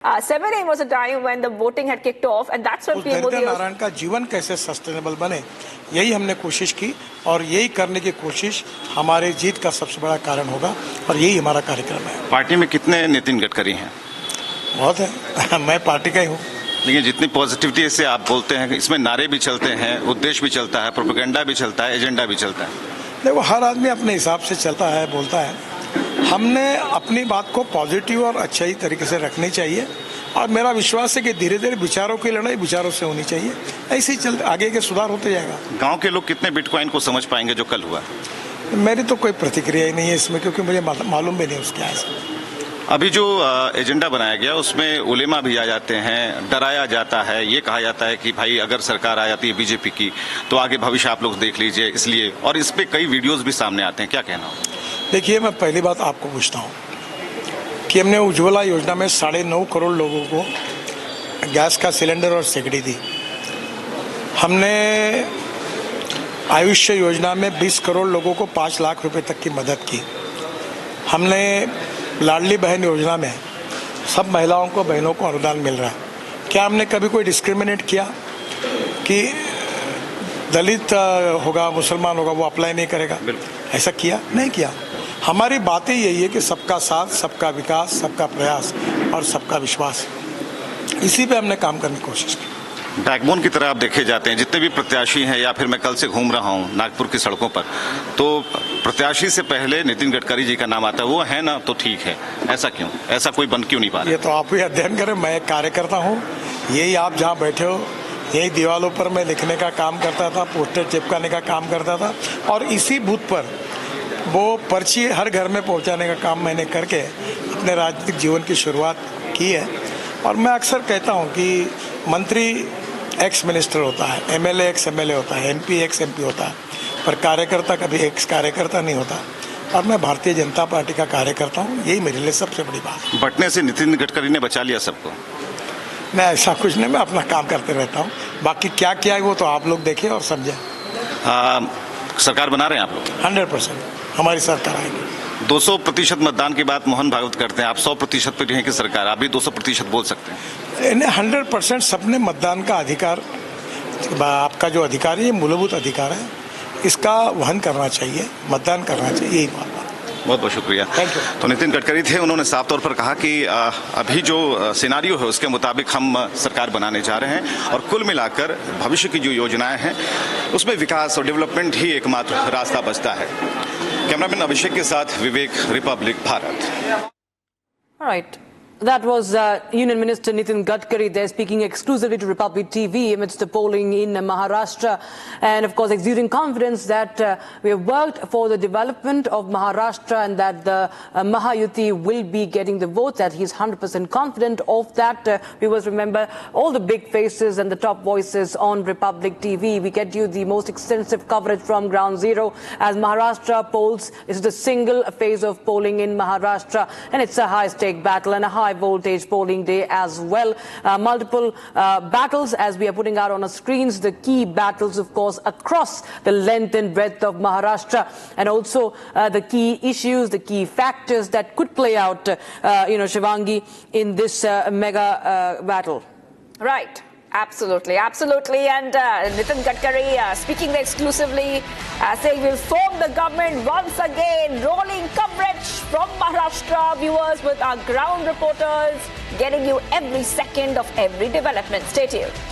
7 was a time when the voting had kicked off, and that's when PM Modi Narayan का जीवन कैसे sustainable बने, यही हमने कोशिश की और यही करने की कोशिश हमारे जीत का सबसे बड़ा कारण होगा और यही हमारा कार्यक्रम है। पार्टी में कितने नितिन गडकरी हैं? बहुत है। मैं पार्टी का ही हूँ। लेकिन जितनी पॉजिटिविटी से आप बोलते हैं, इसमें नारे भी चलते हैं, उद्देश्य भी चलता है, प्रोपेगेंडा भी चलता है, एजेंडा भी चलता है। देखो, हर आदमी अपने हिसाब से चलता है, बोलता है। हमने अपनी बात को पॉजिटिव और अच्छे तरीके से रखनी चाहिए और मेरा विश्वास है कि धीरे धीरे विचारों की लड़ाई विचारों से होनी चाहिए। ऐसे ही चलते आगे के सुधार होते जाएगा। गांव के लोग कितने बिटकॉइन को समझ पाएंगे जो कल हुआ? मेरी तो कोई प्रतिक्रिया ही नहीं है इसमें, क्योंकि मुझे मालूम भी नहीं उसके आगे। अभी जो एजेंडा बनाया गया उसमें उलेमा भी आ जाते हैं, डराया जाता है, ये कहा जाता है कि भाई अगर सरकार आ जाती है बीजेपी की तो आगे भविष्य आप लोग देख लीजिए, इसलिए, और इस पे कई वीडियोस भी सामने आते हैं, क्या कहना हो? देखिए, मैं पहली बात आपको पूछता हूँ कि हमने उज्ज्वला योजना में 9.5 करोड़ लोगों को गैस का सिलेंडर और सिगड़ी दी। हमने आयुष्य योजना में 20 करोड़ लोगों को 5 लाख रुपए तक की मदद की। हमने लाडली बहन योजना में सब महिलाओं को, बहनों को अनुदान मिल रहा है। क्या हमने कभी कोई डिस्क्रिमिनेट किया कि दलित होगा, मुसलमान होगा, वो अप्लाई नहीं करेगा? ऐसा किया नहीं किया। हमारी बातें यही है कि सबका साथ, सबका विकास, सबका प्रयास और सबका विश्वास, इसी पे हमने काम करने की कोशिश की। बैकबोन की तरह आप देखे जाते हैं, जितने भी प्रत्याशी हैं, या फिर मैं कल से घूम रहा हूं नागपुर की सड़कों पर, तो प्रत्याशी से पहले नितिन गडकरी जी का नाम आता है। वो है ना, तो ठीक है। ऐसा क्यों? ऐसा कोई बन क्यों नहीं पा रहा? ये तो आप ही अध्ययन करें। मैं एक कार्यकर्ता हूँ, यही आप जहाँ बैठे हो, यही दीवारों पर मैं लिखने का काम करता था, पोस्टर चिपकाने का काम करता था और इसी बूथ पर वो पर्ची हर घर में पहुंचाने का काम मैंने करके अपने राजनीतिक जीवन की शुरुआत की है। और मैं अक्सर कहता हूं कि मंत्री एक्स मिनिस्टर होता है, एमएलए एक्स एमएलए होता है, एमपी एक्स एमपी होता है, पर कार्यकर्ता कभी एक्स कार्यकर्ता नहीं होता। और मैं भारतीय जनता पार्टी का कार्यकर्ता हूं, यही मेरे लिए सबसे बड़ी बात। बटने से नितिन गडकरी ने बचा लिया सबको? मैं ऐसा कुछ नहीं, मैं अपना काम करते रहता हूँ। बाकी क्या किया है वो तो आप लोग देखें और समझें। सरकार बना रहे हैं आप लोग? 100% हमारी सरकार आएगी। 200% मतदान की बात मोहन भागवत करते हैं, आप 100% पे रहें कि सरकार? आप भी 200% बोल सकते हैं? 100% सबने मतदान का अधिकार, आपका जो अधिकार है, ये मूलभूत अधिकार है, इसका वहन करना चाहिए, मतदान करना चाहिए, यही बात। बहुत बहुत शुक्रिया। Thank you. तो नितिन गडकरी थे, उन्होंने साफ तौर पर कहा कि अभी जो सिनारियो है उसके मुताबिक हम सरकार बनाने जा रहे हैं और कुल मिलाकर भविष्य की जो योजनाएं हैं उसमें विकास और डेवलपमेंट ही एकमात्र रास्ता बचता है। कैमरामैन अभिषेक के साथ Vivek, Republic Bharat. Right. That was Union Minister Nitin Gadkari there speaking exclusively to Republic TV amidst the polling in Maharashtra, and of course exuding confidence that we have worked for the development of Maharashtra and that the Mahayuti will be getting the vote, that he is 100% confident of that. Viewers, remember all the big faces and the top voices on Republic TV. We get you the most extensive coverage from ground zero as Maharashtra polls. This is the single phase of polling in Maharashtra, and it's a high-stake battle and a high voltage polling day as well. Multiple battles as we are putting out on our screens, the key battles of course across the length and breadth of Maharashtra, and also the key issues, the key factors that could play out, Shivangi, in this mega battle. Right. Absolutely, absolutely. And Nitin Gadkari speaking exclusively, saying we'll form the government once again. Rolling coverage from Maharashtra, viewers, with our ground reporters, getting you every second of every development. Stay tuned.